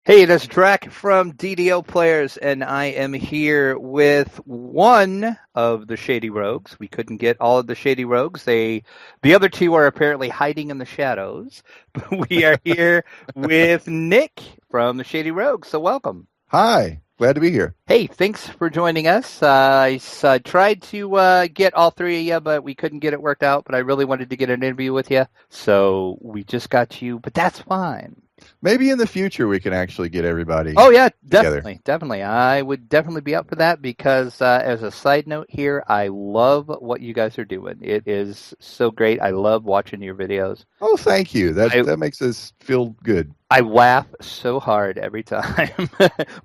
Hey, that's Drac from DDO Players, and I am here with one of the Shady Rogues. We couldn't get all of the Shady Rogues. The other two are apparently hiding in the shadows. But we are here with Nick from the Shady Rogues, so welcome. Hi, glad to be here. Hey, thanks for joining us. I tried to get all three of you, but we couldn't get it worked out. But I really wanted to get an interview with you, so we just got you, but that's fine. Maybe in the future we can actually get everybody Oh yeah, together. definitely. I would definitely be up for that because as a side note here, I love what you guys are doing. It is so great. I love watching your videos. Oh, thank you. I That makes us feel good. I laugh so hard every time.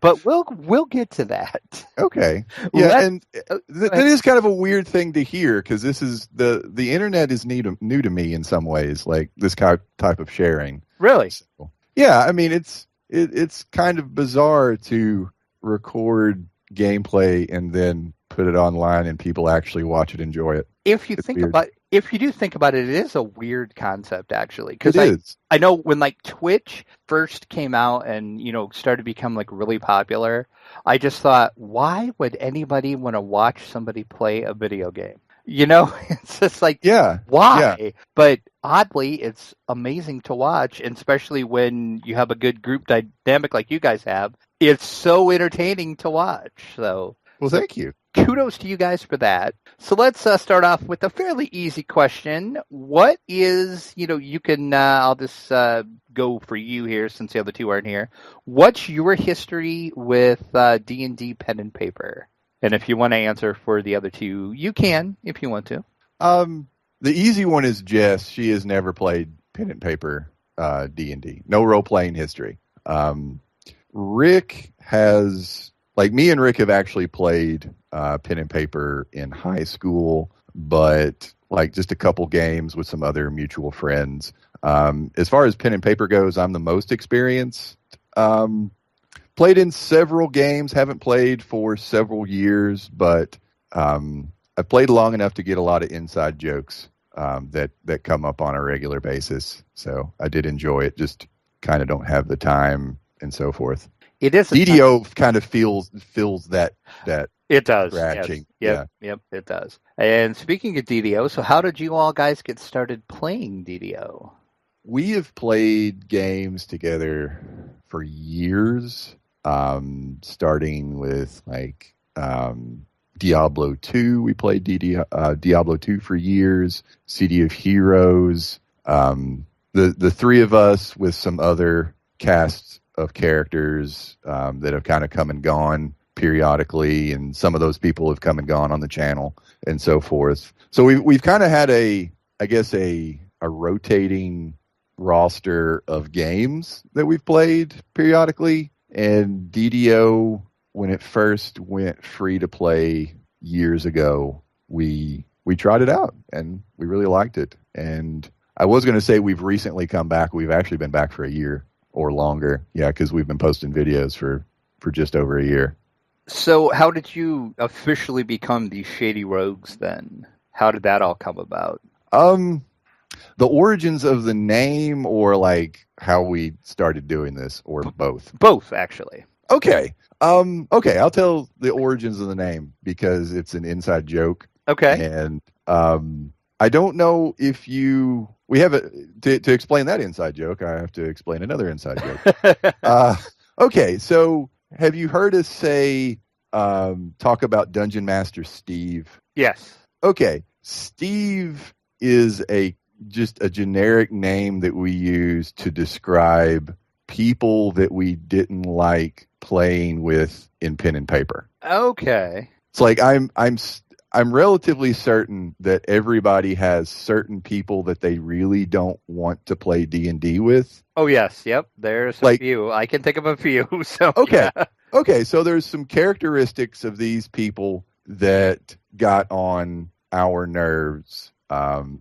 But we'll get to that. Okay. Yeah, Let and Go that ahead. is kind of a weird thing to hear because this is the internet is new to me in some ways, like this type of sharing. Really? So, yeah, I mean it's kind of bizarre to record gameplay and then put it online and people actually watch it, enjoy it. It's weird. If you do think about it, it is a weird concept actually. It Because is. I know when like Twitch first came out and started to become like really popular, I just thought, why would anybody want to watch somebody play a video game? It's just like, Yeah. Yeah. why? But oddly, it's amazing to watch, and especially when you have a good group dynamic like you guys have. It's so entertaining to watch. So, Well, so thank you. kudos to you guys for that. So let's start off with a fairly easy question. What is, you can, I'll just go for you here since the other two aren't here. What's your history with D&D pen and paper? And if you want to answer for the other two, you can if you want to. Um, the easy one is Jess. She has never played pen and paper D&D. No role playing history. Rick has, like me and Rick have actually played pen and paper in high school, but like just a couple games with some other mutual friends. As far as pen and paper goes, I'm the most experienced. Played in several games, haven't played for several years, but I've played long enough to get a lot of inside jokes that come up on a regular basis. So I did enjoy it, just kind of don't have the time and so forth. It is a DDO kind of feels that It does. scratching. Yes. Yep, it does. And speaking of DDO, so how did you all guys get started playing DDO? We have played games together for years, starting with like Diablo 2. We played Diablo 2 for years, City of Heroes. The three of us with some other casts of characters that have kind of come and gone periodically, and some of those people have come and gone on the channel and so forth. So we've kind of had a rotating roster of games that we've played periodically. And DDO, when it first went free to play years ago, we tried it out and we really liked it. And I was going to say we've recently come back. We've actually been back for a year or longer. Yeah, because we've been posting videos for just over a year. So how did you officially become the Shady Rogues then? How did that all come about? The origins of the name, or like how we started doing this, or both? Both, actually. Okay. Okay, I'll tell the origins of the name because it's an inside joke. Okay. And I don't know if we have to explain that inside joke, I have to explain another inside joke. Okay, so have you heard us say talk about Dungeon Master Steve? Yes. Okay, Steve is just a generic name that we use to describe people that we didn't like playing with in pen and paper. Okay. It's like I'm relatively certain that everybody has certain people that they really don't want to play D&D with. Oh, yes. Yep. There's a few. I can think of a few. So okay. Yeah. Okay. So there's some characteristics of these people that got on our nerves,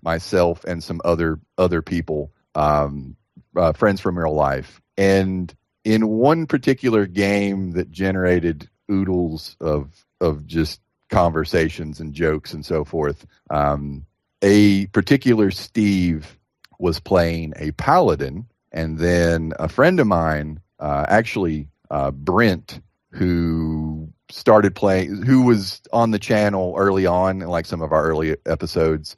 myself and some other people, friends from real life. And in one particular game that generated oodles of just conversations and jokes and so forth, a particular Steve was playing a paladin, and then a friend of mine actually Brent, who started playing, who was on the channel early on in like some of our early episodes.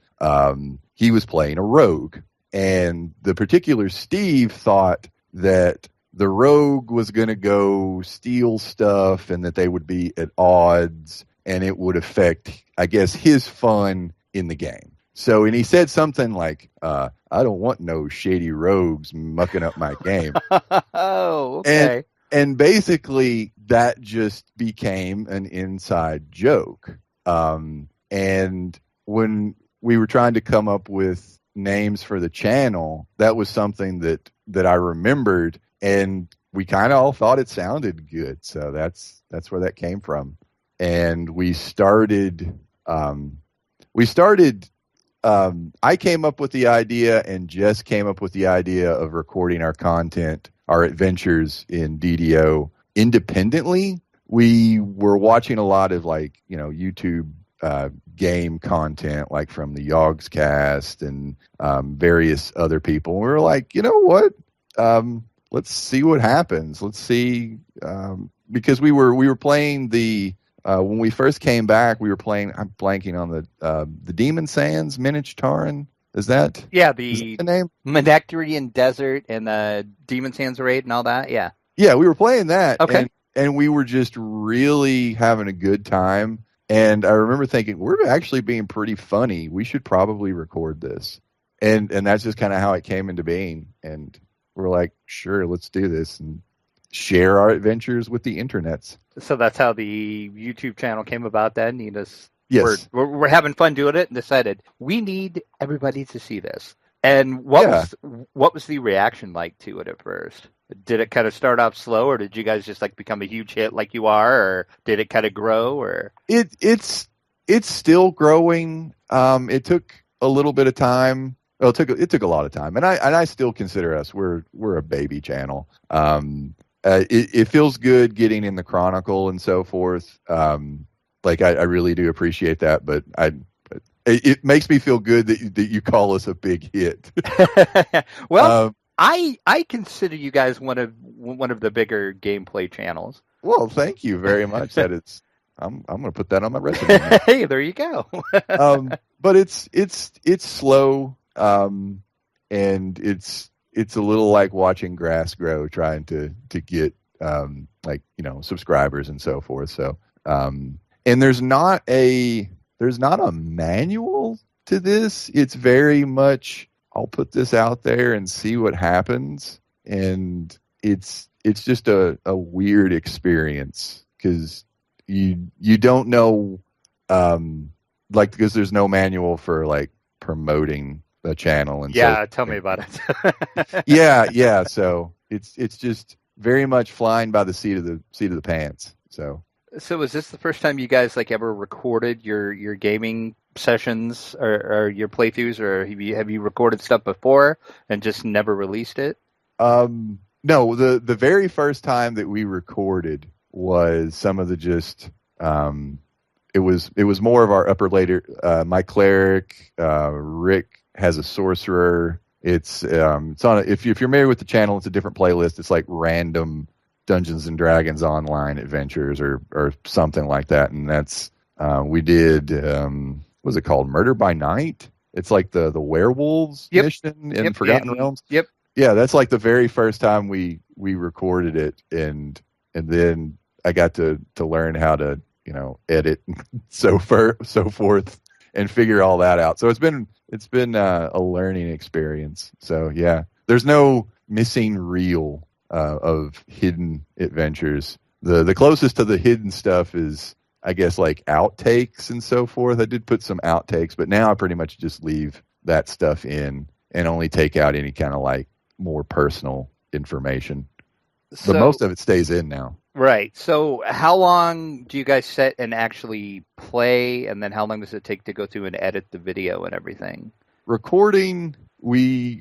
He was playing a rogue, and the particular Steve thought that the rogue was going to go steal stuff and that they would be at odds and it would affect, I guess, his fun in the game. So, and he said something like, I don't want no shady rogues mucking up my game. Oh, okay. And basically that just became an inside joke. And when we were trying to come up with names for the channel, that was something that I remembered, and we kind of all thought it sounded good. So that's where that came from. And we started, I came up with the idea, and Jess came up with the idea of recording our content, our adventures in DDO independently. We were watching a lot of like, YouTube game content, like from the Yogs cast and various other people. And we were like, you know what? Let's see what happens. Let's see, because we were playing the when we first came back, we were playing. I'm blanking on the Demon Sands Minichtaran. Is that the name? Menectarian Desert and the Demon Sands Raid and all that. Yeah. Yeah, we were playing that. Okay. And we were just really having a good time. And I remember thinking, we're actually being pretty funny. We should probably record this. And that's just kind of how it came into being. And we're like, sure, let's do this and share our adventures with the internets. So that's how the YouTube channel came about then. You just, yes. we're having fun doing it and decided we need everybody to see this. And what was the reaction like to it at first? Did it kind of start off slow, or did you guys just like become a huge hit like you are, or did it kind of grow? Or it's still growing. It took a little bit of time. Well, it took a lot of time, and I still consider us we're a baby channel. It feels good getting in the Chronicle and so forth. Like I really do appreciate that, but it makes me feel good that you call us a big hit. Well, I consider you guys one of the bigger gameplay channels. Well, thank you very much. That is, I'm going to put that on my resume. Hey, there you go. But it's slow, and it's a little like watching grass grow, trying to get subscribers and so forth. So, and there's not a manual to this. It's very much, I'll put this out there and see what happens. And it's just a weird experience because you don't know, because there's no manual for like promoting a channel. And tell me about it. yeah. So it's just very much flying by the seat of the pants. So is this the first time you guys like ever recorded your gaming sessions or your playthroughs, or have you recorded stuff before and just never released it? No, the very first time that we recorded was some of the just it was more of our upper later. My cleric, Rick has a sorcerer. It's on if you're familiar with the channel, it's a different playlist. It's like random Dungeons and Dragons online adventures or something like that, and that's we did. What was it called? Murder by Night. It's like the werewolves mission in Forgotten Realms. Yep. Yeah, that's like the very first time we recorded it, and then I got to learn how to edit so forth and figure all that out. So it's been a learning experience. So yeah, there's no missing reel of hidden adventures. The closest to the hidden stuff is, I guess, like outtakes and so forth. I did put some outtakes, but now I pretty much just leave that stuff in and only take out any kind of like more personal information. But most of it stays in now. Right. So how long do you guys sit and actually play, and then how long does it take to go through and edit the video and everything? Recording,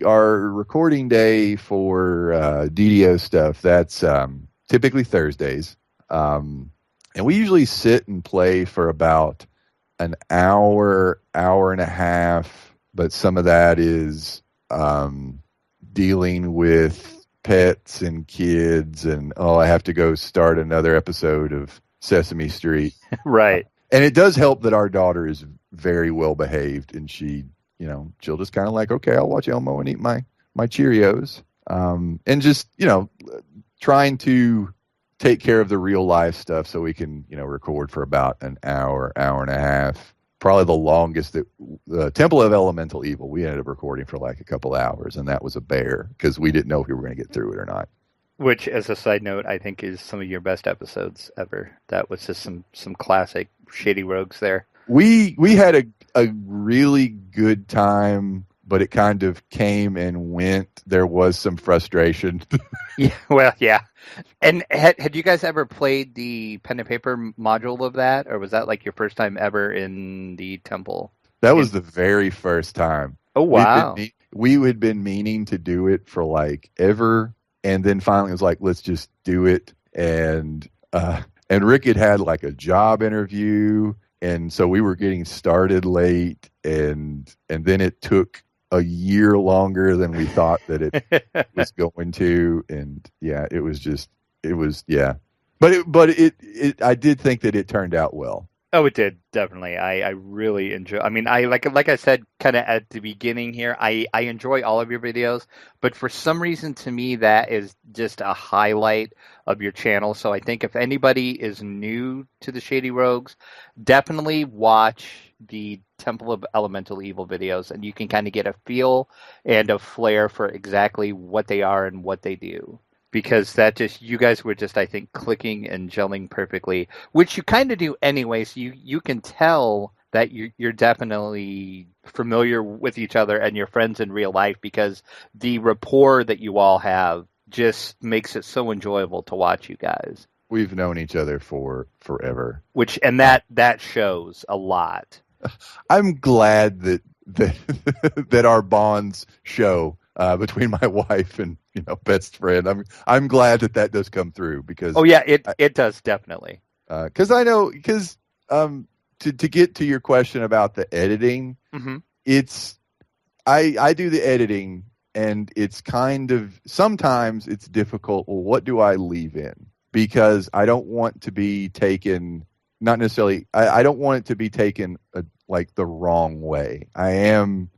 our recording day for DDO stuff, that's typically Thursdays. And we usually sit and play for about an hour and a half, but some of that is dealing with pets and kids, and I have to go start another episode of Sesame Street. Right. And it does help that our daughter is very well behaved, and she'll just kind of like, okay, I'll watch Elmo and eat my Cheerios, and just trying to take care of the real life stuff so we can record for about an hour and a half. Probably the longest that the Temple of Elemental Evil, we ended up recording for like a couple hours, and that was a bear because we didn't know if we were going to get through it or not. Which, as a side note, I think is some of your best episodes ever. That was just some classic Shady Rogues there. We had a really good time, but it kind of came and went. There was some frustration. Yeah, well, yeah. And had you guys ever played the pen and paper module of that, or was that like your first time ever in the temple? That was the very first time. Oh, wow. We had been meaning to do it for like ever, and then finally it was like, let's just do it. And Rick had like a job interview, and so we were getting started late, and then it took a year longer than we thought that it was going to. And yeah, it was yeah. But I did think that it turned out well. Oh, it did, definitely. I really enjoy. I mean, I like I said, kind of at the beginning here. I enjoy all of your videos, but for some reason, to me, that is just a highlight of your channel. So I think if anybody is new to the Shady Rogues, definitely watch the Temple of Elemental Evil videos, and you can kind of get a feel and a flair for exactly what they are and what they do. Because you guys were just, I think, clicking and gelling perfectly, which you kind of do anyway. So you can tell that you're definitely familiar with each other and your friends in real life, because the rapport that you all have just makes it so enjoyable to watch you guys. We've known each other for forever. That shows a lot. I'm glad that our bonds show between my wife and best friend. I'm glad that does come through, because it does, definitely. Because to get to your question about the editing, mm-hmm. I do the editing, and it's kind of, sometimes it's difficult. Well, what do I leave in? Because I don't want to be taken, not necessarily, I don't want it to be taken like the wrong way. I'm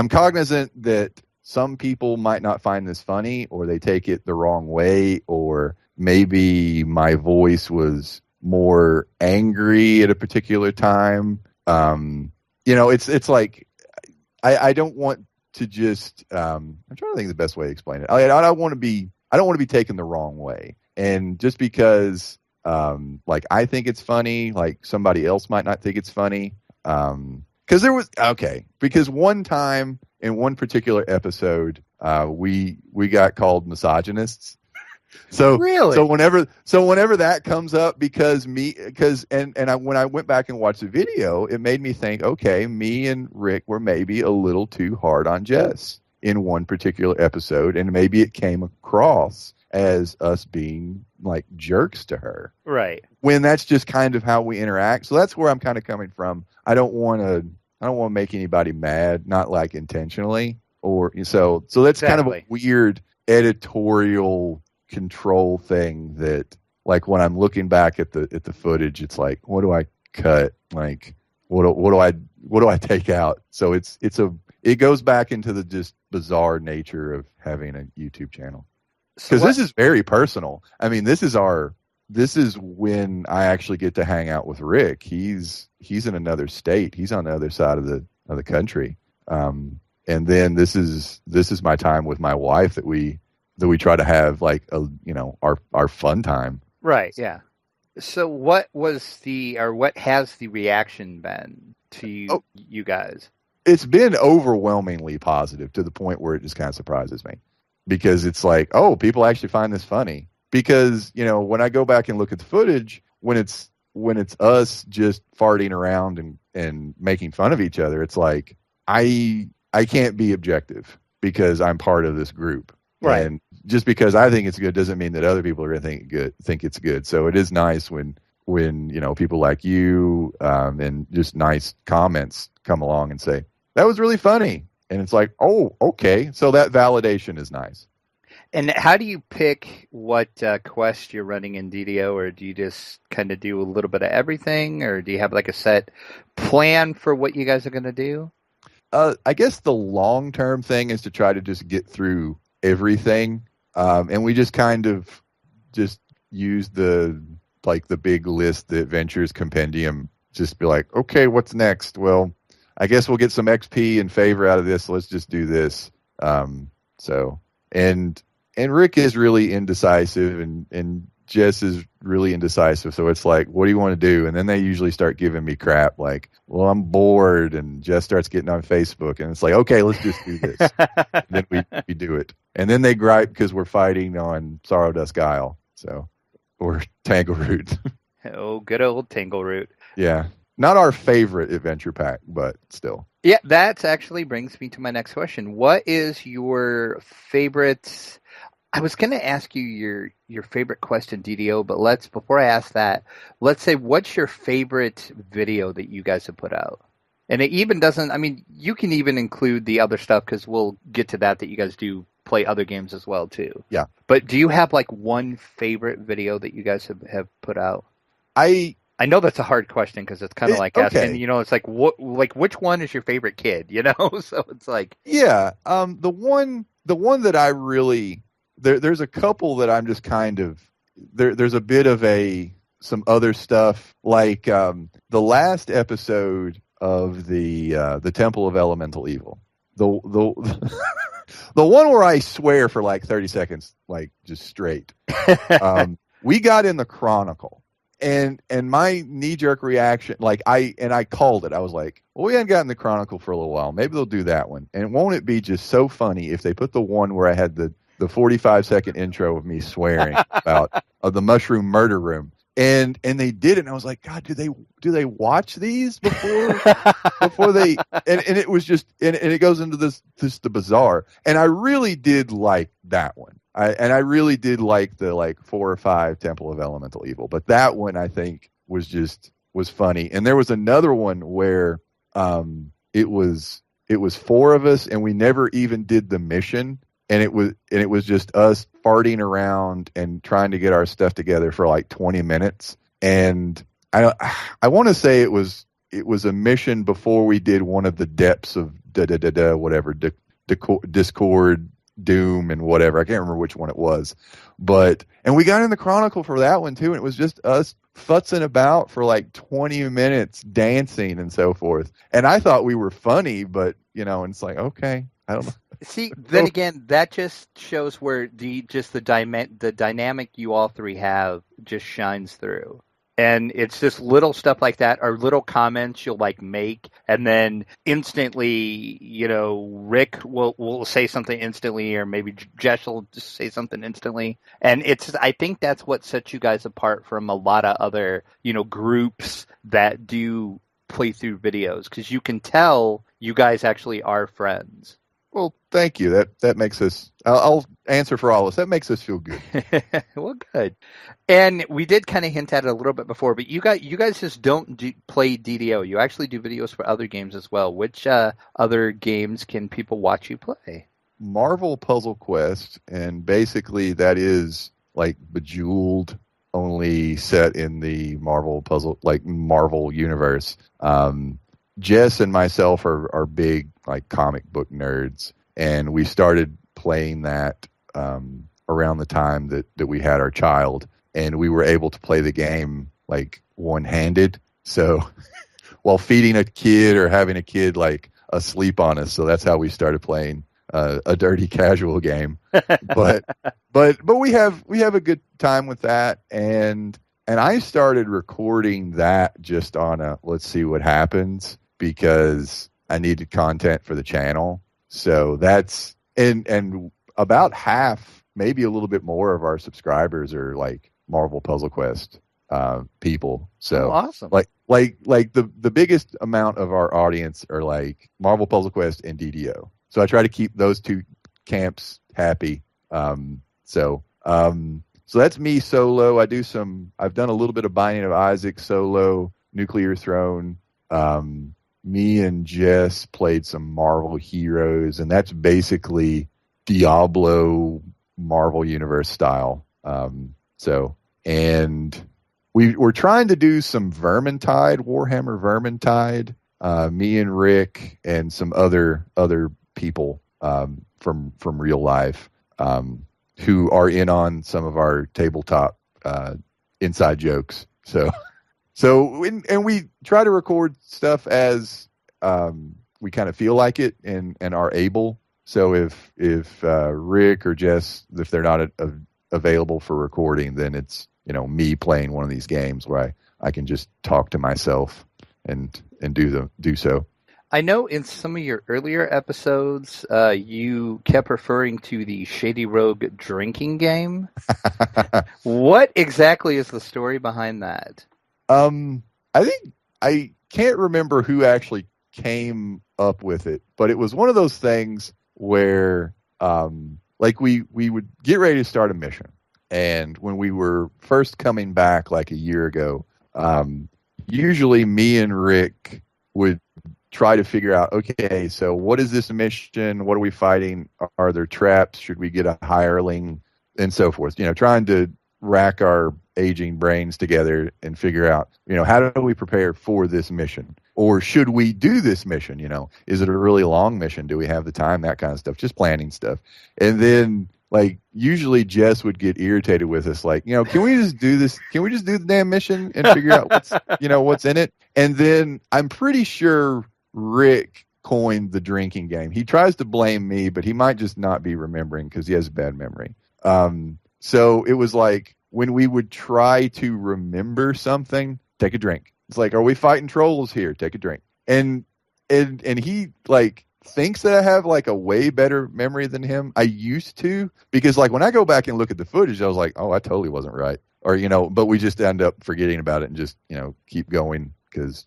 cognizant that some people might not find this funny, or they take it the wrong way, or maybe my voice was more angry at a particular time. It's like, I don't want to just, I'm trying to think of the best way to explain it. I don't want to be taken the wrong way. And just because, like, I think it's funny, like somebody else might not think it's funny. Because one time in one particular episd, we got called misogynists. So really? So whenever that comes up, when I went back and watched the video, it made me think, okay, me and Rick were maybe a little too hard on Jess in one particular episode, and maybe it came across as us being like jerks to her. Right. When that's just kind of how we interact. So that's where I'm kind of coming from. I don't want to make anybody mad, not like intentionally, or so that's exactly. Kind of a weird editorial control thing that, like, when I'm looking back at the footage, it's like, what do I cut? Like, what do I take out? So it goes back into the just bizarre nature of having a YouTube channel. Because this is very personal. I mean, this is when I actually get to hang out with Rick. He's in another state. He's on the other side of the country. And then this is my time with my wife that we try to have like our fun time. Right. Yeah. So what has the reaction been to you guys? It's been overwhelmingly positive, to the point where it just kind of surprises me, because it's like, oh, people actually find this funny. Because, when I go back and look at the footage, when it's us just farting around and making fun of each other, it's like, I can't be objective because I'm part of this group. Right. And just because I think it's good doesn't mean that other people are going to think it's good. So it is nice when people like you and just nice comments come along and say, that was really funny. And it's like, oh, okay. So that validation is nice. And how do you pick what quest you're running in DDO, or do you just kind of do a little bit of everything, or do you have like a set plan for what you guys are going to do? I guess the long term thing is to try to just get through everything, and we just kind of just use the big list, the adventures compendium. Just be like, okay, what's next? Well, I guess we'll get some XP and favor out of this. So let's just do this. So and Rick is really indecisive, and Jess is really indecisive. So it's like, what do you want to do? And then they usually start giving me crap, like, well, I'm bored, and Jess starts getting on Facebook, and it's like, okay, let's just do this. And then we do it, and then they gripe because we're fighting on Sorrow Dusk Isle, so or Tangleroot. Oh, good old Tangleroot. Yeah, not our favorite adventure pack, but still. Yeah, that actually brings me to my next question. What is your favorite? I was going to ask you your favorite quest in DDO, but before I ask that, let's say, what's your favorite video that you guys have put out? And it even doesn't, I mean, you can even include the other stuff because we'll get to that you guys do play other games as well too. Yeah. But do you have like one favorite video that you guys have put out? I know that's a hard question because it's kind of like okay. asking, it's like which one is your favorite kid, So it's like, yeah, the one that I really there's a couple that I'm just kind of there's a bit of some other stuff, like the last episode of the Temple of Elemental Evil, the the one where I swear for like 30 seconds, like just straight. We got in the Chronicle. And my knee-jerk reaction, like I called it. I was like, well, we hadn't gotten the Chronicle for a little while. Maybe they'll do that one. And won't it be just so funny if they put the one where I had the 45-second intro of me swearing about the Mushroom Murder Room. And they did it, and I was like, God, do they watch these before they and it was just and it goes into the bizarre. And I really did like that one. I really did like the 4 or 5 Temple of Elemental Evil, but that one I think was funny. And there was another one where it was 4 of us, and we never even did the mission, and it was just us farting around and trying to get our stuff together for like 20 minutes. And I want to say it was a mission before we did one of the depths of whatever Discord, Doom, and whatever. I can't remember which one it was, and we got in the Chronicle for that one too, and it was just us futzing about for like 20 minutes, dancing and so forth. And I thought we were funny, but and it's like, okay, I don't know. See, then again, that just shows where the dynamic you all three have just shines through. And it's just little stuff like that, or little comments you'll like make, and then instantly, Rick will say something instantly, or maybe Jess will just say something instantly. And I think that's what sets you guys apart from a lot of other, groups that do playthrough videos, because you can tell you guys actually are friends. Well, thank you. That makes us. I'll answer for all of us. That makes us feel good. Well, good. And we did kind of hint at it a little bit before, but you guys just don't play DDO. You actually do videos for other games as well. Which other games can people watch you play? Marvel Puzzle Quest, and basically that is like Bejeweled, only set in the Marvel universe. Jess and myself are big like comic book nerds, and we started playing that around the time that we had our child, and we were able to play the game like one-handed. So while feeding a kid or having a kid like asleep on us, so that's how we started playing a dirty casual game. But we have a good time with that, and I started recording that just on a let's see what happens, because I needed content for the channel. So that's and about half, maybe a little bit more of our subscribers are like Marvel Puzzle Quest people. So awesome. Like the biggest amount of our audience are like Marvel Puzzle Quest and DDO. So I try to keep those two camps happy. So that's me solo. I've done a little bit of Binding of Isaac solo, Nuclear Throne. Me and Jess played some Marvel Heroes, and that's basically Diablo Marvel Universe style. So, and we're trying to do some Vermintide, Warhammer Vermintide. Me and Rick and some other people from real life who are in on some of our tabletop inside jokes. And we try to record stuff as we kind of feel like it and are able. So if Rick or Jess, if they're not available for recording, then it's me playing one of these games where I can just talk to myself and do so. I know in some of your earlier episodes, you kept referring to the Shady Rogue drinking game. What exactly is the story behind that? I think I can't remember who actually came up with it, but it was one of those things where, like we would get ready to start a mission, and when we were first coming back, like a year ago, usually me and Rick would try to figure out, okay, so what is this mission? What are we fighting? Are there traps? Should we get a hireling? And so forth. Trying to rack our aging brains together and figure out, how do we prepare for this mission? Or should we do this mission? Is it a really long mission? Do we have the time? That kind of stuff. Just planning stuff. And then, like, usually Jess would get irritated with us, like, can we just do this? Can we just do the damn mission and figure out what's in it? And then I'm pretty sure Rick coined the drinking game. He tries to blame me, but he might just not be remembering because he has a bad memory. So it was like, when we would try to remember something, take a drink. It's like, are we fighting trolls here? Take a drink. And he like thinks that I have like a way better memory than him. I used to, because like when I go back and look at the footage, I was like, oh, I totally wasn't right. Or, but we just end up forgetting about it and just, keep going because,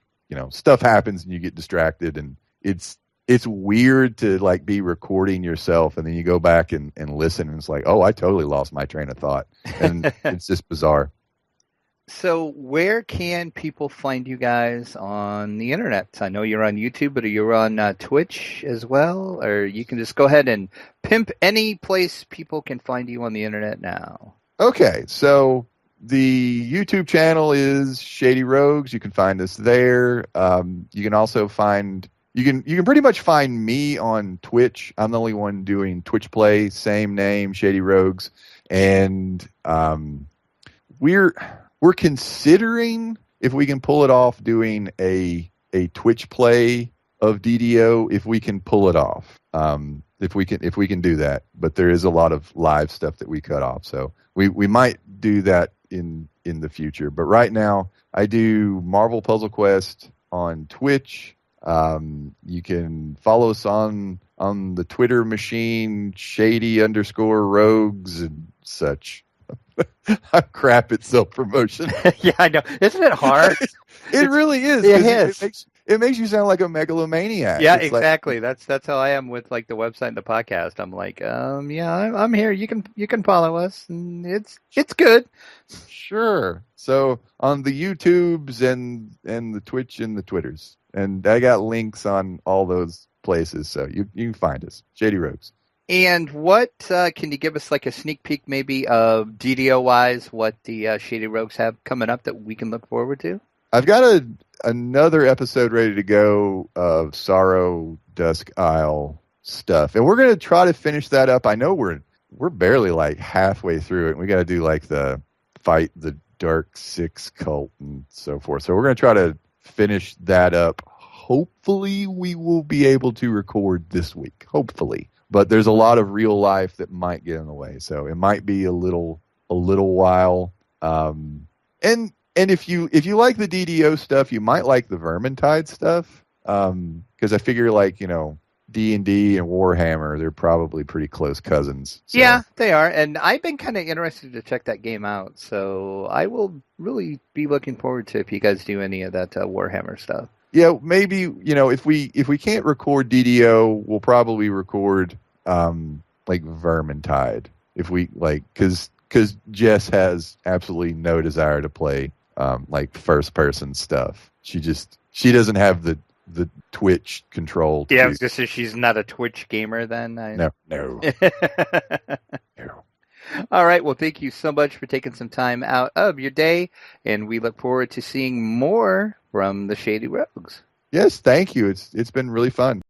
stuff happens and you get distracted, and it's weird to like be recording yourself and then you go back and listen and it's like, oh, I totally lost my train of thought. And it's just bizarre. So where can people find you guys on the internet? I know you're on YouTube, but you're on Twitch as well, or you can just go ahead and pimp any place people can find you on the internet now. Okay, so the YouTube channel is Shady Rogues. You can find us there. You can also find... You can pretty much find me on Twitch. I'm the only one doing Twitch play, same name, Shady Rogues, and we're considering if we can pull it off doing a Twitch play of DDO, if we can pull it off. If we can do that, but there is a lot of live stuff that we cut off, so we might do that in the future. But right now, I do Marvel Puzzle Quest on Twitch. You can follow us on the Twitter machine, Shady_Rogues and such. I'm crap at self-promotion. Yeah, I know. Isn't it hard? It really is. It is. It makes you sound like a megalomaniac. Yeah, it's exactly. Like, that's how I am with like the website and the podcast. I'm like, yeah, I'm here. You can follow us, and it's good. Sure. So on the YouTubes and the Twitch and the Twitters, and I got links on all those places, so you can find us, Shady Rogues. And what can you give us like a sneak peek maybe of DDO wise what the Shady Rogues have coming up that we can look forward to? I've got another episode ready to go of Sorrow Dusk Isle stuff, and we're going to try to finish that up. I know we're barely like halfway through it, and we got to do like the fight the Dark Six cult and so forth. So we're going to try to finish that up. Hopefully we will be able to record this week. Hopefully. But there's a lot of real life that might get in the way, so it might be a little while. And if you like the DDO stuff, you might like the Vermintide stuff, because I figure like D&D and Warhammer, they're probably pretty close cousins. So. Yeah, they are, and I've been kind of interested to check that game out. So I will really be looking forward to if you guys do any of that Warhammer stuff. Yeah, maybe if we can't record DDO, we'll probably record like Vermintide. If we like, because Jess has absolutely no desire to play like first person stuff. She doesn't have the Twitch control. Yeah, I was just say she's not a Twitch gamer then. No. No. All right. Well, thank you so much for taking some time out of your day, and we look forward to seeing more from the Shady Rogues. Yes, thank you. It's been really fun.